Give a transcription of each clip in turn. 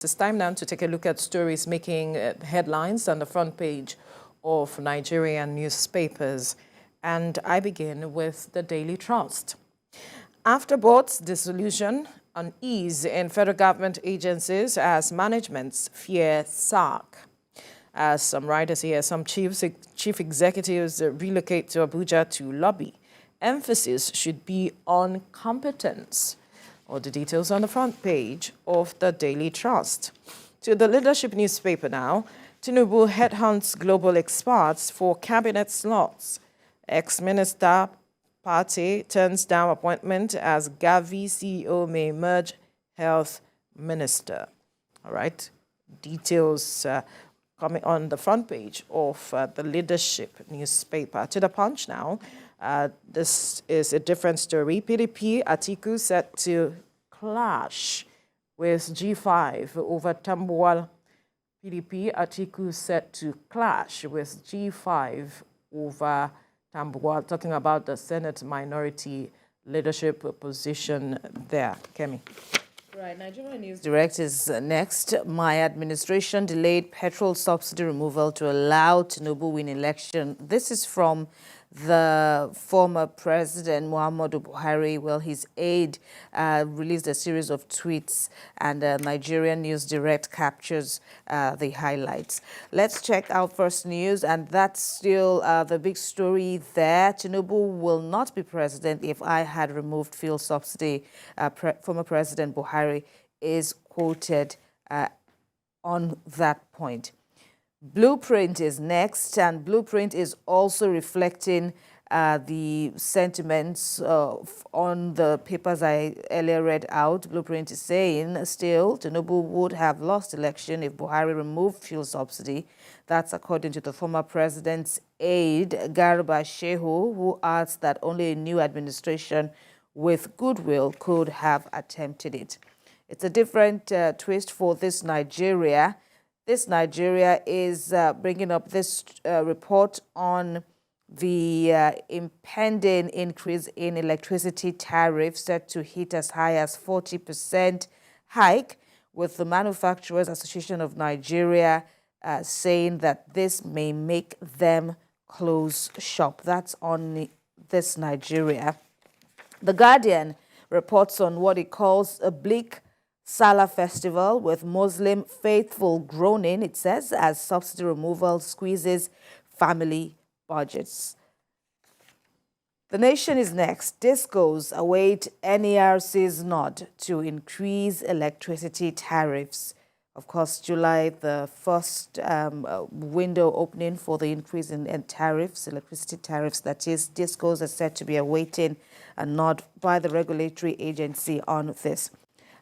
It's time now to take a look at stories making headlines on the front page of Nigerian newspapers. And I begin with the Daily Trust. After board's dissolution, unease in federal government agencies as managements fear sack. As some writers here, some chief executives relocate to Abuja to lobby. Emphasis should be on competence. All the details on the front page of the Daily Trust. To the leadership newspaper now, Tinubu headhunts global experts for cabinet slots. Ex-minister Party turns down appointment as Gavi CEO may merge health minister. All right, details coming on the front page of the leadership newspaper. To the Punch now. This is a different story. PDP Atiku set to clash with G5 over Tambuwal. PDP Atiku set to clash with G5 over Tambuwal. Talking about the Senate minority leadership position there. Kemi. Right, Nigerian News Direct is next. My administration delayed petrol subsidy removal to allow Tinubu win election. This is from the former President Muhammadu Buhari. Well, his aide released a series of tweets, and Nigerian News Direct captures the highlights. Let's check out First News, and that's still the big story there. Tinubu will not be president if I had removed fuel subsidy. Former President Buhari is quoted on that point. Blueprint is next, and Blueprint is also reflecting the sentiments on the papers I earlier read out. Blueprint is saying still Tinubu would have lost election if Buhari removed fuel subsidy. That's according to the former president's aide, Garba Shehu, who adds that only a new administration with goodwill could have attempted it. It's a different twist for this Nigeria. This Nigeria is bringing up this report on the impending increase in electricity tariffs set to hit as high as 40% hike, with the Manufacturers Association of Nigeria saying that this may make them close shop. That's on this Nigeria. The Guardian reports on what it calls a bleak Salah festival with Muslim faithful groaning, it says, as subsidy removal squeezes family budgets. The Nation is next. Discos await NERC's nod to increase electricity tariffs. Of course, July, the first window opening for the increase in tariffs, electricity tariffs, that is. Discos are said to be awaiting a nod by the regulatory agency on this.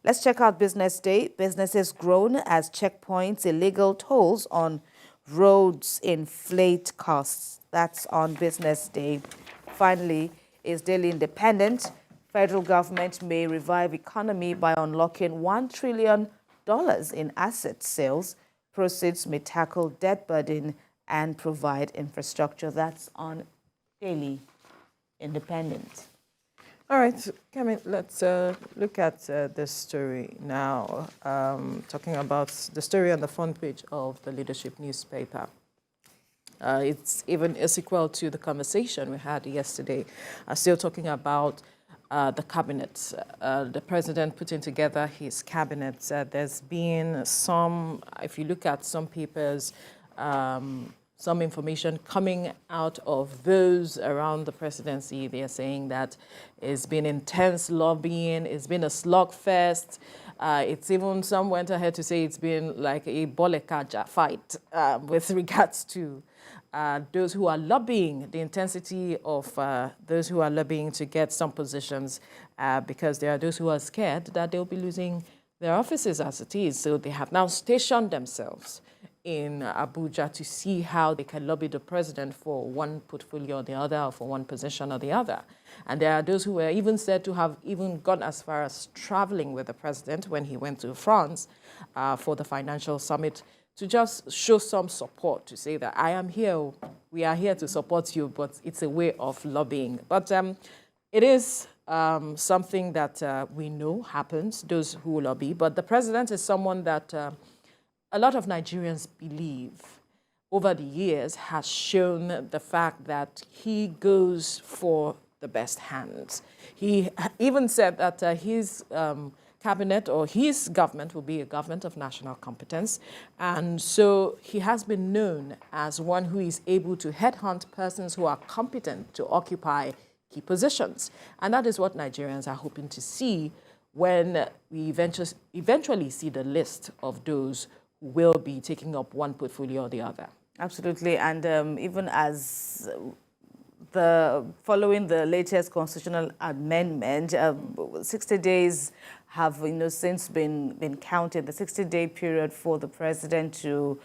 Let's check out Business Day. Businesses groan as checkpoints, illegal tolls on roads inflate costs. That's on Business Day. Finally, is Daily Independent. Federal government may revive economy by unlocking $1 trillion in asset sales. Proceeds may tackle debt burden and provide infrastructure. That's on Daily Independent. All right, Kemi, let's look at this story now, talking about the story on the front page of the leadership newspaper. It's even a sequel to the conversation we had yesterday, still talking about the cabinet, the president putting together his cabinet. There's been some, if you look at some papers, some information coming out of those around the presidency. They are saying that it's been intense lobbying, it's been a slugfest. It's even, some went ahead to say it's been like a bolekaja fight with regards to those who are lobbying, the intensity of those who are lobbying to get some positions, because there are those who are scared that they'll be losing their offices as it is. So they have now stationed themselves in Abuja to see how they can lobby the president for one portfolio or the other, or for one position or the other. And there are those who were even said to have even gone as far as traveling with the president when he went to France for the financial summit, to just show some support, to say that I am here, we are here to support you, but it's a way of lobbying. But it is something that we know happens, those who lobby, but the president is someone that a lot of Nigerians believe over the years has shown the fact that he goes for the best hands. He even said that his cabinet or his government will be a government of national competence. And so he has been known as one who is able to headhunt persons who are competent to occupy key positions. And that is what Nigerians are hoping to see when we eventually see the list of those who will be taking up one portfolio or the other. Absolutely. And even as following the latest constitutional amendment, 60 days have since been counted, the 60-day period for the president to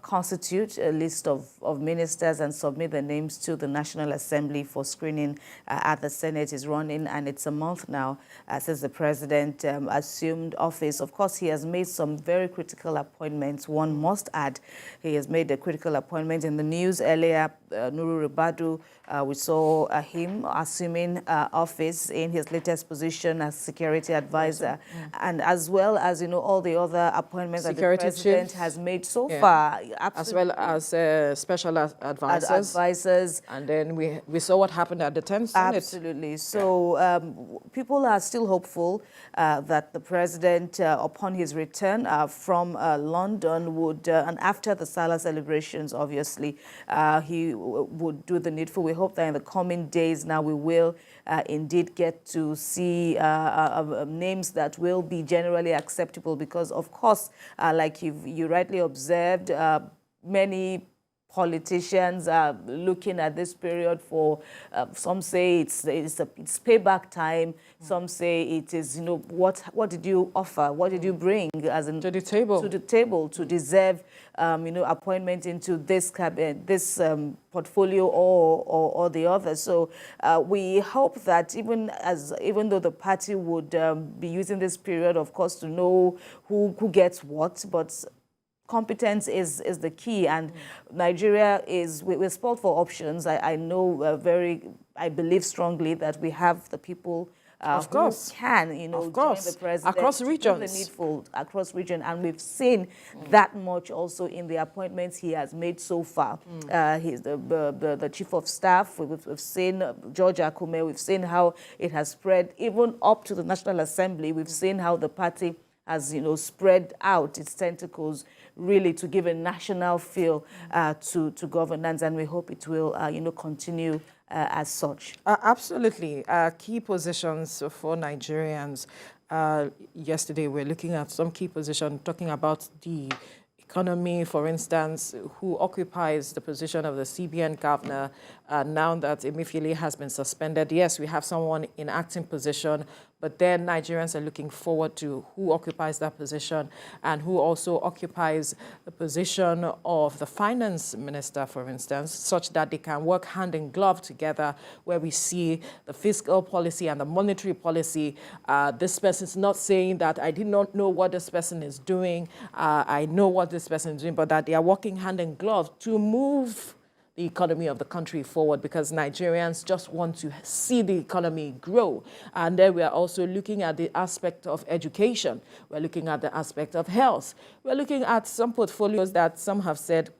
constitute a list of ministers and submit the names to the National Assembly for screening at the Senate is running, and it's a month now since the president assumed office. Of course, he has made some very critical appointments. One must add, he has made a critical appointment in the news earlier. Nuru Ribadu, we saw him assuming office in his latest position as security advisor, and as well as all the other appointments security that the president has made so far, as well as special advisors. And then we saw what happened at the 10th Senate. Absolutely. So people are still hopeful that the president, upon his return from London, would, and after the Salah celebrations, obviously, he would do the needful. We hope that in the coming days now we will indeed get to see names that will be generally acceptable, because of course, like you rightly observed, many politicians are looking at this period for, some say it's payback time, some say it is, what did you offer, what did you bring as in to the table to deserve, appointment into this cabinet, this portfolio or the other. So we hope that even though the party would be using this period, of course, to know who gets what, but competence is the key, and Nigeria we're spoiled for options. I believe strongly that we have the people of course who can, join the president across regions, the needful across region, and we've seen that much also in the appointments he has made so far. He's the chief of staff. We've seen George Akume. We've seen how it has spread even up to the National Assembly. We've seen how the party has, spread out its tentacles really to give a national feel to governance, and we hope it will, continue as such. Absolutely. Key positions for Nigerians. Yesterday, we're looking at some key positions, talking about the economy, for instance, who occupies the position of the CBN governor now that Emefiele has been suspended. Yes, we have someone in acting position, but then Nigerians are looking forward to who occupies that position and who also occupies the position of the finance minister, for instance, such that they can work hand in glove together, where we see the fiscal policy and the monetary policy. This person is not saying that I did not know what this person is doing, I know what this person is doing, but that they are working hand in glove to move the economy of the country forward, because Nigerians just want to see the economy grow. And then we are also looking at the aspect of education. We're looking at the aspect of health. We're looking at some portfolios that some have said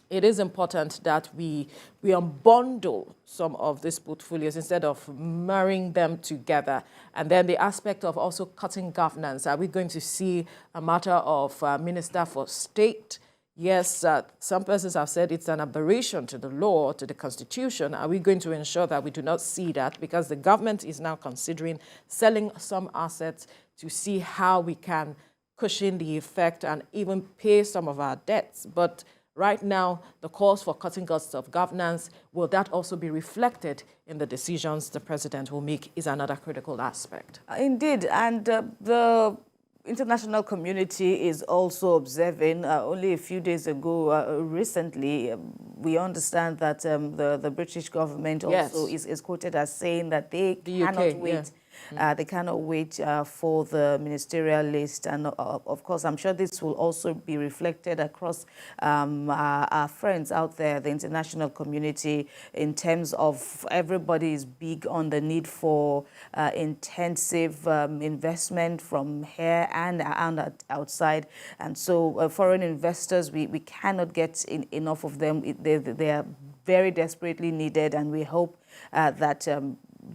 it is important that we unbundle some of these portfolios instead of marrying them together. And then the aspect of also cutting governance. Are we going to see a matter of Minister for State? Yes, some persons have said it's an aberration to the law, to the Constitution. Are we going to ensure that we do not see that? Because the government is now considering selling some assets to see how we can cushion the effect and even pay some of our debts. But right now, the calls for cutting costs of governance, will that also be reflected in the decisions the president will make, is another critical aspect. Indeed, and the international community is also observing. Only a few days ago, recently, we understand that the British government also is quoted as saying that they cannot wait They cannot wait for the ministerial list. And of course, I'm sure this will also be reflected across our friends out there, the international community, in terms of everybody is big on the need for intensive investment from here and outside. And so foreign investors, we cannot get enough of them. They are very desperately needed, and we hope that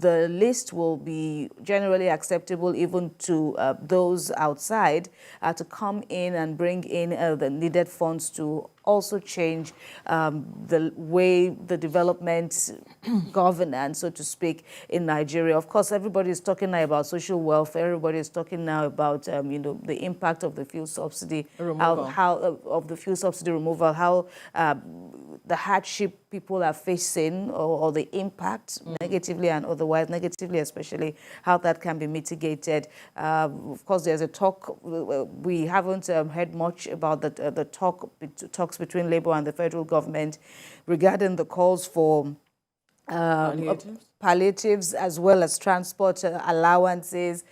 the list will be generally acceptable even to those outside to come in and bring in the needed funds to also change the way the development governance, so to speak, in Nigeria. Of course, everybody is talking now about social welfare. Everybody is talking now about the impact of the fuel subsidy, of the fuel subsidy removal, how the hardship people are facing, or the impact, negatively and otherwise, negatively especially, how that can be mitigated. Of course, there's a talk. We haven't heard much about the talks between Labour and the federal government regarding the calls for palliatives as well as transport allowances,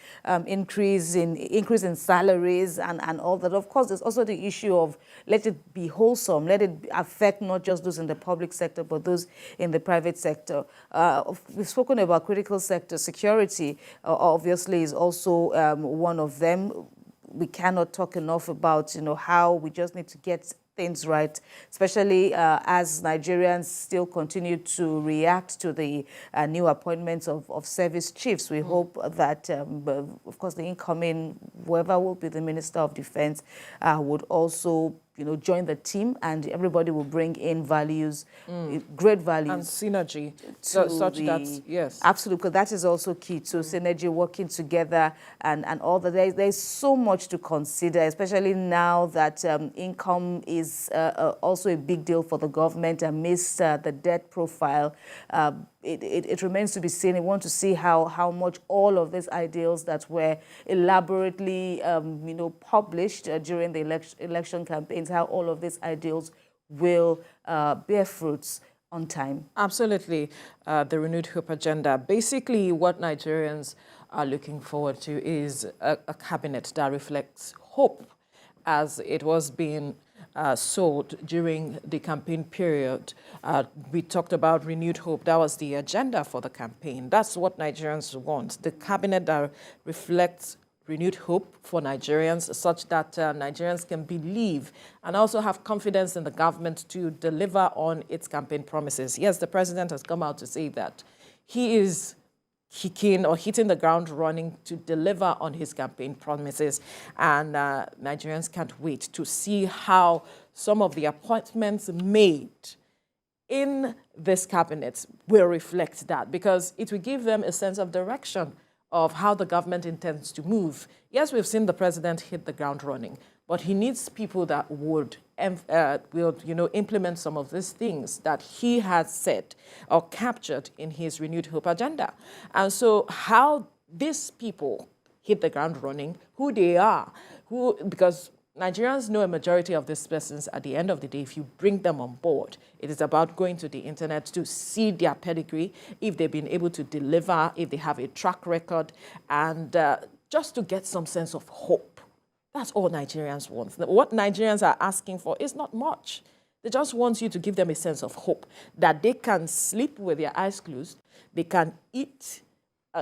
increase in salaries and all that. Of course, there's also the issue of let it be wholesome, let it affect not just those in the public sector, but those in the private sector. We've spoken about critical sector security, obviously, is also one of them. We cannot talk enough about, how we just need to get things right, especially as Nigerians still continue to react to the new appointments of service chiefs. We hope that, of course, the incoming, whoever will be the Minister of Defense, would also join the team, and everybody will bring in values, great values. And synergy, such that, yes. Absolutely, because that is also key to synergy, working together and all that. There's so much to consider, especially now that income is also a big deal for the government amidst the debt profile. It remains to be seen. We want to see how much all of these ideals that were elaborately, published during the election campaigns, how all of these ideals will bear fruits on time. Absolutely. The Renewed Hope agenda. Basically, what Nigerians are looking forward to is a cabinet that reflects hope, as it was being sold during the campaign period. We talked about renewed hope. That was the agenda for the campaign. That's what Nigerians want. The cabinet that reflects renewed hope for Nigerians, such that Nigerians can believe and also have confidence in the government to deliver on its campaign promises. Yes, the president has come out to say that he is hitting the ground running to deliver on his campaign promises. And Nigerians can't wait to see how some of the appointments made in this cabinet will reflect that, because it will give them a sense of direction of how the government intends to move. Yes, we've seen the president hit the ground running, but he needs people that would implement some of these things that he has said or captured in his Renewed Hope agenda. And so how these people hit the ground running, who they are, because Nigerians know a majority of these persons at the end of the day. If you bring them on board, it is about going to the internet to see their pedigree, if they've been able to deliver, if they have a track record, and just to get some sense of hope. That's all Nigerians want. What Nigerians are asking for is not much. They just want you to give them a sense of hope, that they can sleep with their eyes closed, they can eat,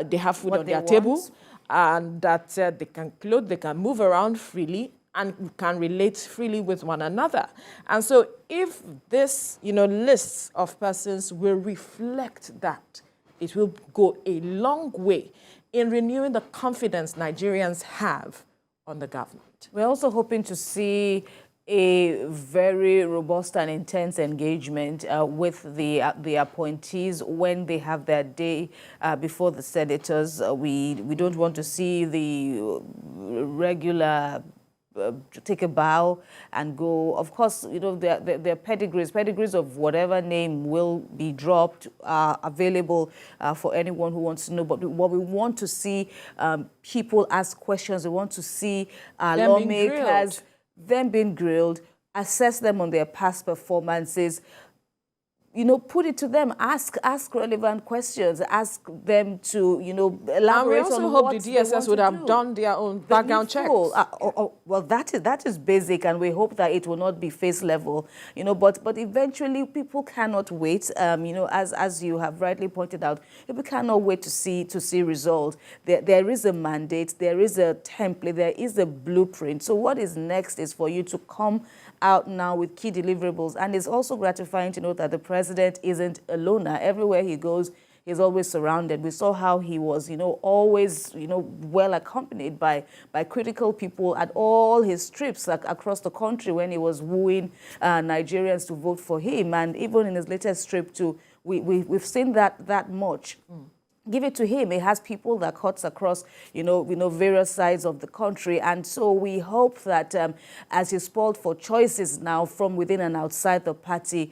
they have food on their table, and that they can clothe, they can move around freely, and can relate freely with one another. And so if this, lists of persons will reflect that, it will go a long way in renewing the confidence Nigerians have on the government. We're also hoping to see a very robust and intense engagement with the appointees when they have their day before the senators. We don't want to see the regular take a bow and go. Of course, their pedigrees of whatever name will be dropped, available for anyone who wants to know. But what we want to see, people ask questions. We want to see lawmakers, them being grilled, assess them on their past performances, put it to them, ask relevant questions, ask them to, elaborate and we also on hope what the DSS would have done their own background checks. Well, that is basic, and we hope that it will not be face level, but eventually people cannot wait, as you have rightly pointed out, people cannot wait to see results. There is a mandate, there is a template, there is a blueprint. So what is next is for you to come out now with key deliverables. And it's also gratifying to note that the president isn't a loner. Everywhere he goes, he's always surrounded. We saw how he was, always, well accompanied by critical people at all his trips across the country when he was wooing Nigerians to vote for him. And even in his latest trip too, we've seen that much. Give it to him. He has people that cuts across, various sides of the country. And so we hope that as he's polled for choices now from within and outside the party,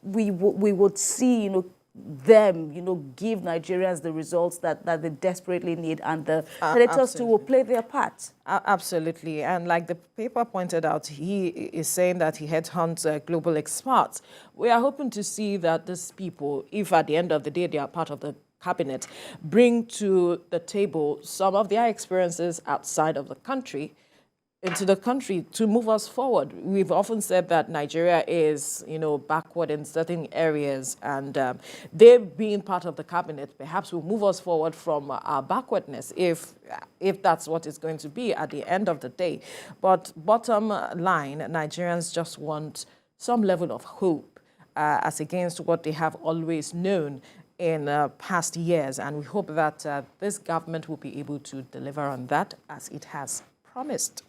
we would see, them, give Nigerians the results that they desperately need, and the senators too will play their part. Absolutely. And like the paper pointed out, he is saying that he headhunts global experts. We are hoping to see that these people, if at the end of the day they are part of the cabinet, bring to the table some of their experiences outside of the country into the country to move us forward. We've often said that Nigeria is, backward in certain areas, and they being part of the cabinet perhaps will move us forward from our backwardness, if that's what it's going to be at the end of the day. But bottom line, Nigerians just want some level of hope as against what they have always known in past years, and we hope that this government will be able to deliver on that as it has promised.